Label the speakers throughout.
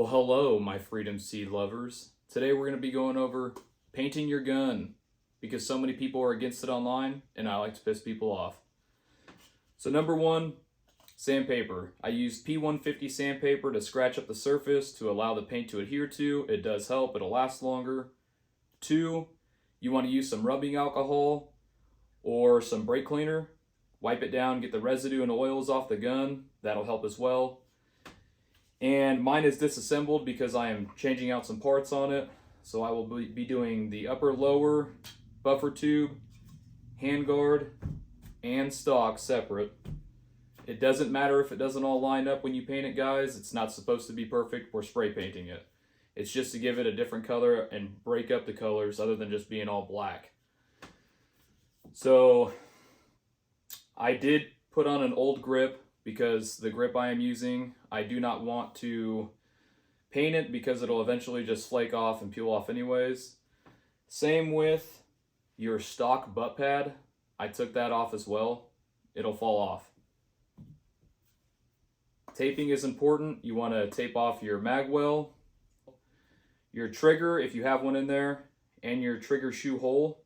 Speaker 1: Well, hello, my Freedom Seed lovers. Today we're going to be going over painting your gun because so many people are against it online and I like to piss people off. So number one, sandpaper. I use P150 sandpaper to scratch up the surface to allow the paint to adhere to. It does help, it'll last longer. Two, you want to use some rubbing alcohol or some brake cleaner. Wipe it down, get the residue and oils off the gun. That'll help as well. And mine is disassembled because I am changing out some parts on it. So I will be doing the upper lower buffer tube, handguard, and stock separate. It doesn't matter if it doesn't all line up when you paint it, guys. It's not supposed to be perfect. We're spray painting it. It's just to give it a different color and break up the colors other than just being all black. So I did put on an old grip because the grip I am using, I do not want to paint it because it'll eventually just flake off and peel off anyways. Same with your stock butt pad. I took that off as well. It'll fall off. Taping is important. You want to tape off your mag well, your trigger if you have one in there, and your trigger shoe hole.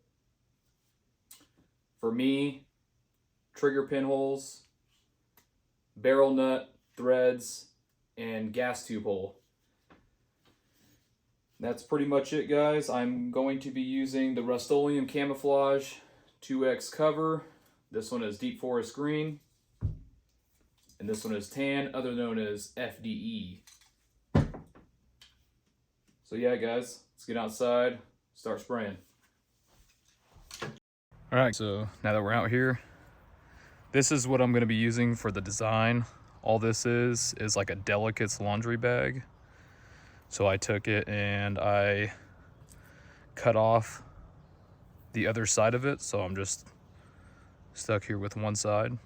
Speaker 1: For me, trigger pinholes, barrel nut, threads, and gas tube hole. That's pretty much it, guys. I'm going to be using the Rust-Oleum Camouflage 2X cover. This one is Deep Forest Green. And this one is tan, other known as FDE. So yeah, guys, let's get outside, start spraying. All right, so now that we're out here, this is what I'm going to be using for the design. All this is like a Delicate's laundry bag. So I took it and I cut off the other side of it. So I'm just stuck here with one side.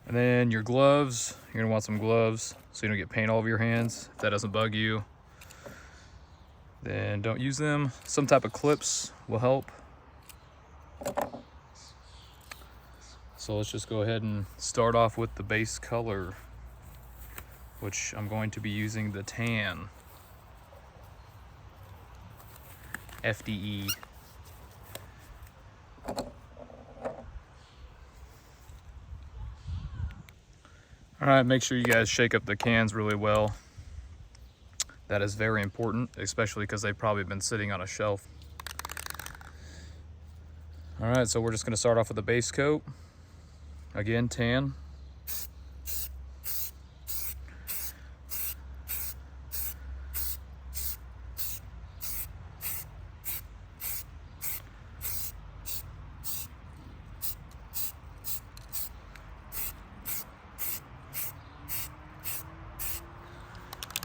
Speaker 1: And then your gloves, you're going to want some gloves so you don't get paint all over your hands. If that doesn't bug you, then don't use them. Some type of clips will help. So let's just go ahead and start off with the base color, which I'm going to be using the tan. FDE. All right, make sure you guys shake up the cans really well. That is very important, especially because they've probably been sitting on a shelf. All right, so we're just gonna start off with the base coat. Again, tan.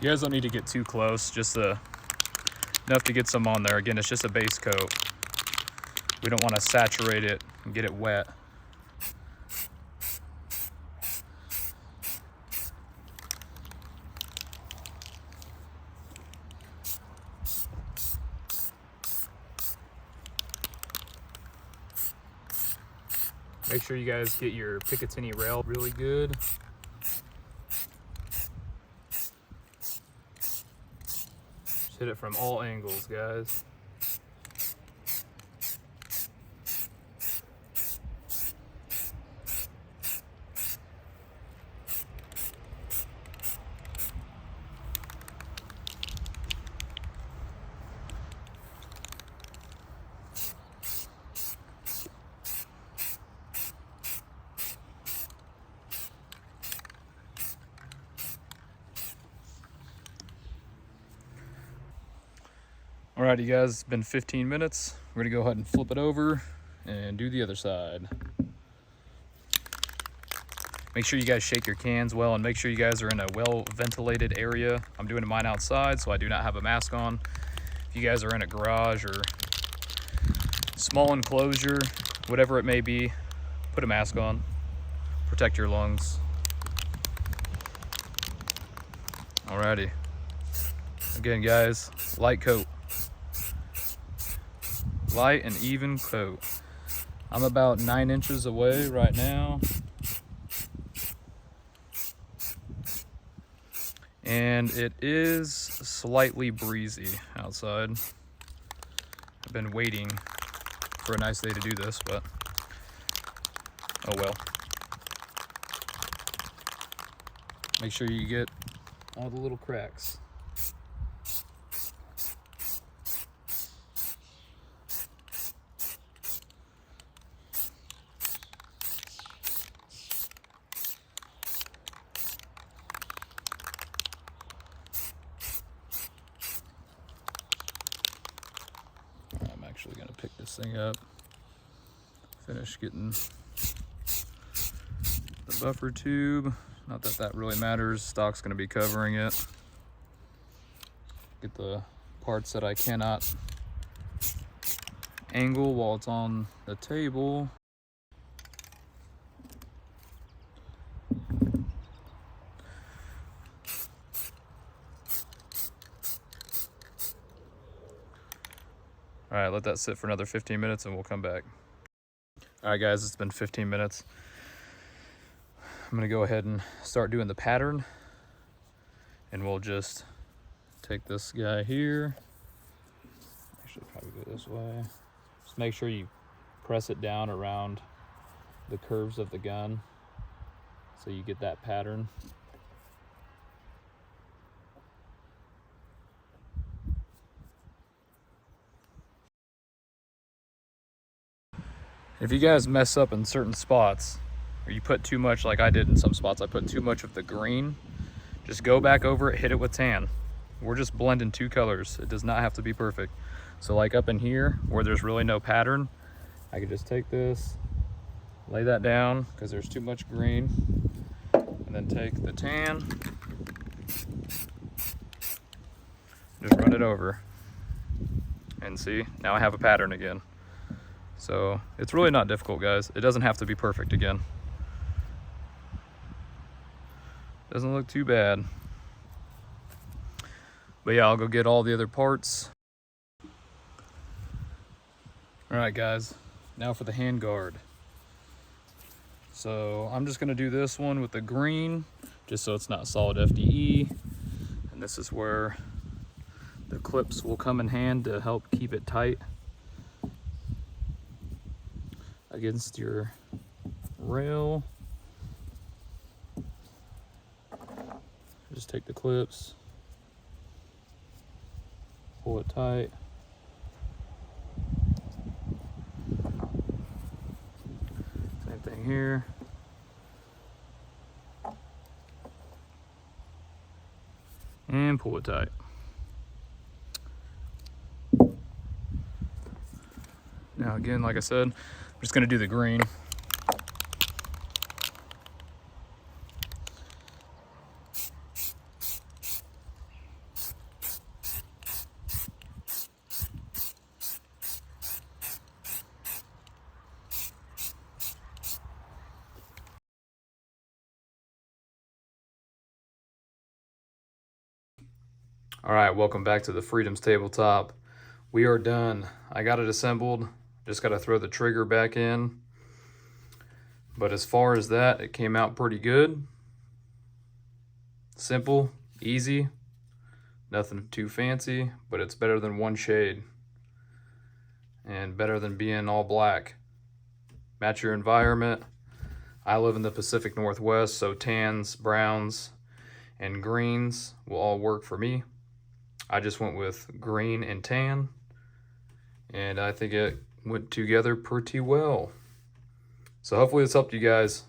Speaker 1: You guys don't need to get too close, just enough to get some on there. Again, it's just a base coat. We don't want to saturate it and get it wet. Make sure you guys get your Picatinny rail really good. Just hit it from all angles, guys. Alrighty guys, it's been 15 minutes. We're gonna go ahead and flip it over and do the other side. Make sure you guys shake your cans well and make sure you guys are in a well ventilated area. I'm doing mine outside, so I do not have a mask on. If you guys are in a garage or small enclosure, whatever it may be, put a mask on. Protect your lungs. Alrighty. Again guys, light coat. Light and even coat. I'm about 9 inches away right now. And it is slightly breezy outside. I've been waiting for a nice day to do this, but oh well. Make sure you get all the little cracks. I'm actually gonna pick this thing up, finish getting the buffer tube. Not that that really matters, stock's gonna be covering it. Get the parts that I cannot angle while it's on the table. All right, let that sit for another 15 minutes and we'll come back. All right guys, it's been 15 minutes. I'm gonna go ahead and start doing the pattern, and we'll just take this guy here. Actually, probably go this way. Just make sure you press it down around the curves of the gun so you get that pattern. If you guys mess up in certain spots, or you put too much, like I did in some spots, I put too much of the green, just go back over it, hit it with tan. We're just blending two colors. It does not have to be perfect. So like up in here where there's really no pattern, I could just take this, lay that down because there's too much green, and then take the tan, just run it over. And see, now I have a pattern again. So it's really not difficult, guys. It doesn't have to be perfect again. Doesn't look too bad. But yeah, I'll go get all the other parts. All right, guys, now for the handguard. So I'm just gonna do this one with the green, just so it's not solid FDE. And this is where the clips will come in hand to help keep it tight against your rail. Just take the clips, pull it tight. Same thing here. And pull it tight. Now again, like I said, I'm just gonna do the green. All right, welcome back to the Freedoms Tabletop. We are done. I got it assembled. Just got to throw the trigger back in. But as far as that, it came out pretty good. Simple, easy, nothing too fancy, but it's better than one shade. And better than being all black. Match your environment. I live in the Pacific Northwest, so tans, browns, and greens will all work for me. I just went with green and tan, and I think it went together pretty well. So hopefully this helped you guys.